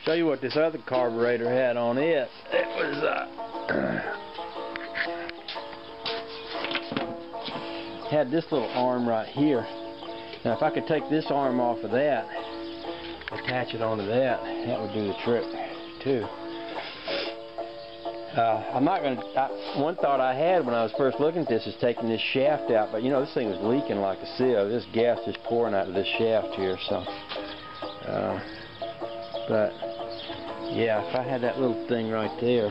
Tell you what this other carburetor had on it. It was had this little arm right here. Now if I could take this arm off of that, attach it onto that, that would do the trick too. I'm not going to, one thought I had when I was first looking at this is taking this shaft out, but you know this thing was leaking like a sieve. This gas is pouring out of this shaft here, so. But yeah, if I had that little thing right there,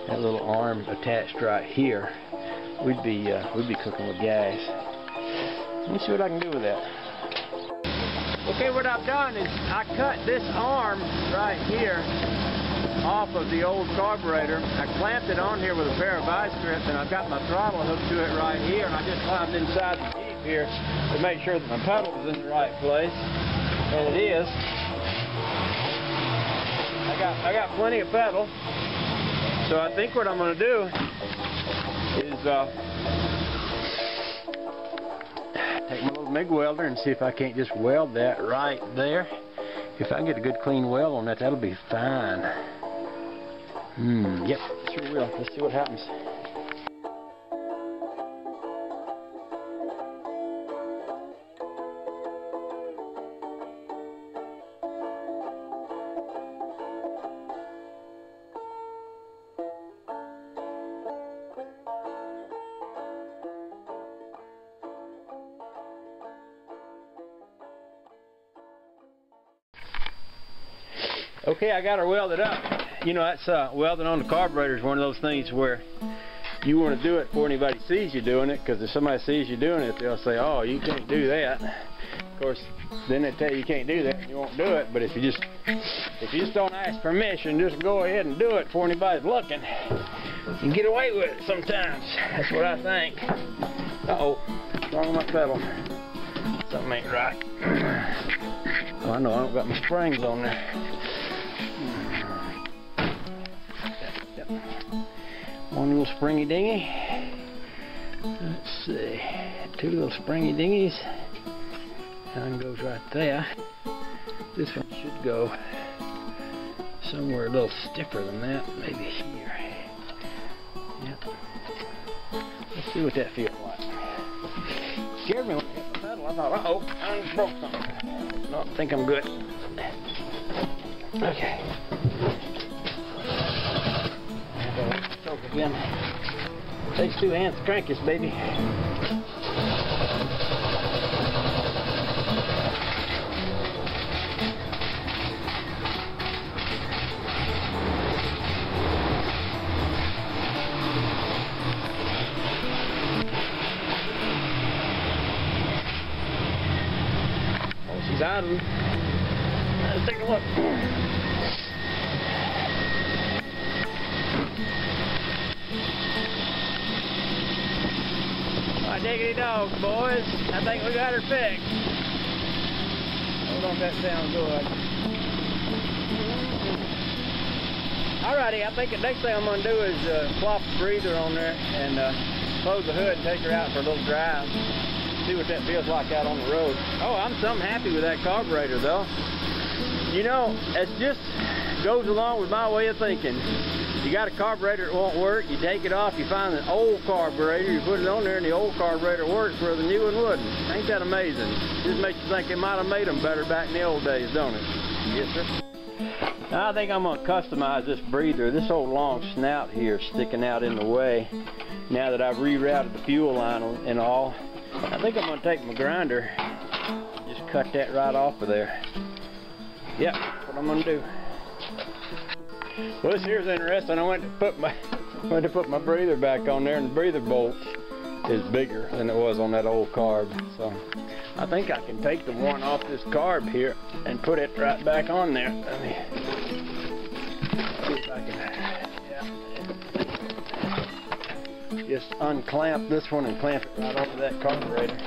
that little arm attached right here, we'd be cooking with gas. Let me see what I can do with that. Okay, what I've done is I cut this arm right here off of the old carburetor. I clamped it on here with a pair of vice grips, and I've got my throttle hooked to it right here, and I just climbed inside the Jeep here to make sure that my pedal was in the right place, and it is. I got plenty of pedal, so I think what I'm going to do is take my little MIG welder and see if I can't just weld that right there. If I can get a good clean weld on that, that'll be fine. Yep, sure will. Let's see what happens. Okay, I got her welded up. You know, that's welding on the carburetor is one of those things where you want to do it before anybody sees you doing it, because if somebody sees you doing it, they'll say, oh, you can't do that. Of course, then they tell you you can't do that and you won't do it, but if you just don't ask permission, just go ahead and do it before anybody's looking. You can get away with it sometimes. That's what I think. Uh-oh, what's wrong with my pedal? Something ain't right. Oh, I know, I don't got my springs on there. One little springy dinghy. Let's see, two little springy dinghies. One goes right there. This one should go somewhere a little stiffer than that, maybe here. Yep. Let's see what that feels like. Scared me when I hit the pedal. I thought, uh-oh, I just broke something. No, I think I'm good. Okay. Again. Takes two hands to crank this baby. Oh, she's idling. Let's take a look. My diggity dogs, boys. I think we got her fixed. Hold on, that sounds good. Alrighty, I think the next thing I'm going to do is plop the breather on there and close the hood and take her out for a little drive. See what that feels like out on the road. Oh, I'm something happy with that carburetor, though. You know, it just goes along with my way of thinking. You got a carburetor that won't work, you take it off, you find an old carburetor, you put it on there, and the old carburetor works where the new one wouldn't. Ain't that amazing? Just makes you think it might have made them better back in the old days, don't it? Yes, sir. Now I think I'm going to customize this breather. This old long snout here sticking out in the way. Now that I've rerouted the fuel line and all, I think I'm going to take my grinder, just cut that right off of there. Yep, that's what I'm going to do. Well, this here's interesting. I went to put my breather back on there, and the breather bolt is bigger than it was on that old carb. So I think I can take the one off this carb here and put it right back on there. Let me see if I can just unclamp this one and clamp it right onto that carburetor.